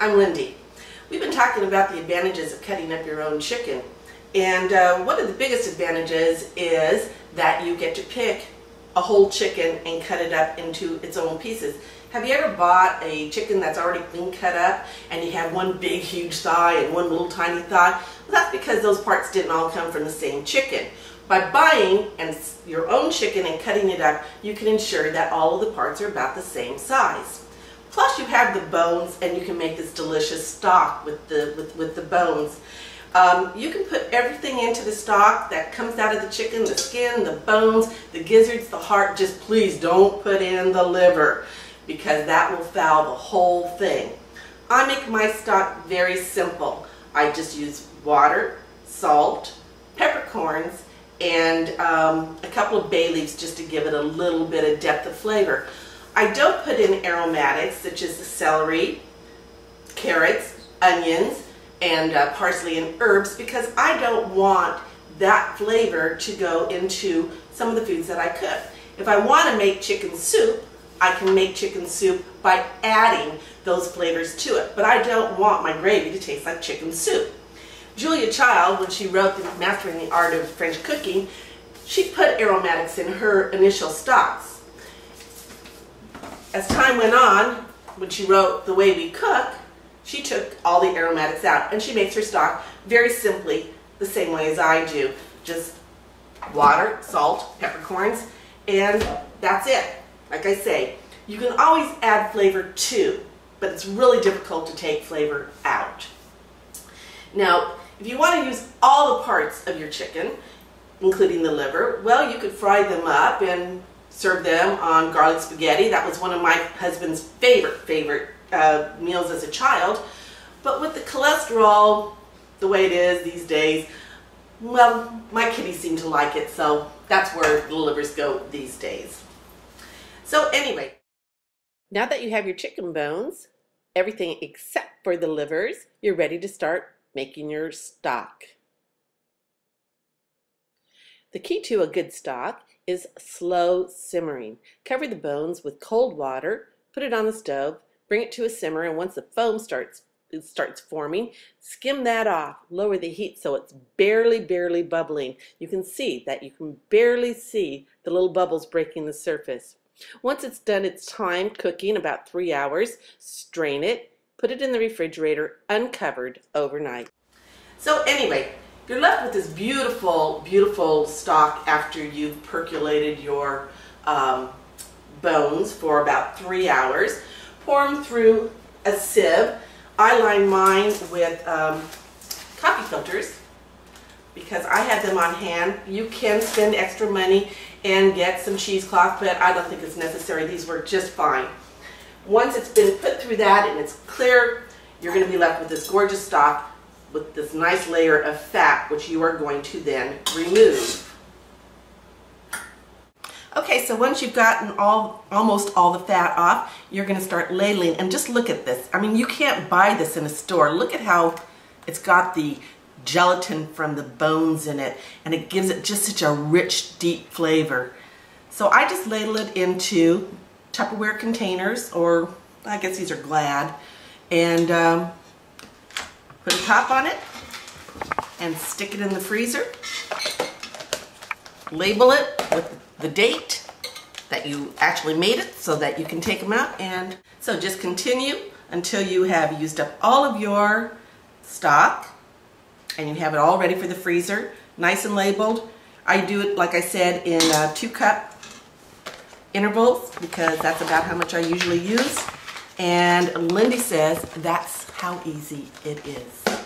I'm Lindy. We've been talking about the advantages of cutting up your own chicken. And one of the biggest advantages is that you get to pick a whole chicken and cut it up into its own pieces. Have you ever bought a chicken that's already been cut up and you have one big huge thigh and one little tiny thigh? Well, that's because those parts didn't all come from the same chicken. By buying your own chicken and cutting it up, you can ensure that all of the parts are about the same size. Plus you have the bones and you can make this delicious stock with the bones. You can put everything into the stock that comes out of the chicken, the skin, the bones, the gizzards, the heart. Just please don't put in the liver because that will foul the whole thing. I make my stock very simple. I just use water, salt, peppercorns, and a couple of bay leaves just to give it a little bit of depth of flavor. I don't put in aromatics such as the celery, carrots, onions, and parsley and herbs because I don't want that flavor to go into some of the foods that I cook. If I want to make chicken soup, I can make chicken soup by adding those flavors to it, but I don't want my gravy to taste like chicken soup. Julia Child, when she wrote the Mastering the Art of French Cooking, she put aromatics in her initial stocks. As time went on, when she wrote The Way We Cook, she took all the aromatics out and she makes her stock very simply the same way as I do. Just water, salt, peppercorns, and that's it. Like I say, you can always add flavor too, but it's really difficult to take flavor out. Now, if you want to use all the parts of your chicken, including the liver, well, you could fry them up and serve them on garlic spaghetti. That was one of my husband's favorite meals as a child. But with the cholesterol the way it is these days, well, my kiddies seem to like it, so that's where the livers go these days. So anyway, now that you have your chicken bones, everything except for the livers, you're ready to start making your stock. The key to a good stock is slow simmering. Cover the bones with cold water, put it on the stove, bring it to a simmer, and once the foam starts forming, skim that off. Lower the heat so it's barely bubbling. You can see that you can barely see the little bubbles breaking the surface. Once it's done its time cooking, about 3 hours, strain it, put it in the refrigerator uncovered overnight. So anyway, you're left with this beautiful stock after you've percolated your bones for about 3 hours. Pour them through a sieve. I line mine with coffee filters because I have them on hand. You can spend extra money and get some cheesecloth, but I don't think it's necessary. These work just fine. Once it's been put through that and it's clear, you're going to be left with this gorgeous stock with this nice layer of fat, which you are going to then remove. Okay, so once you've gotten almost all the fat off, you're going to start ladling, and just look at this. I mean, you can't buy this in a store. Look at how it's got the gelatin from the bones in it, and it gives it just such a rich, deep flavor. So I just ladle it into Tupperware containers, or I guess these are Glad, and put a top on it and stick it in the freezer. Label it with the date that you actually made it so that you can take them out. And so just continue until you have used up all of your stock and you have it all ready for the freezer, nice and labeled. I do it, like I said, in 2-cup intervals because that's about how much I usually use. And LindySez that's how easy it is.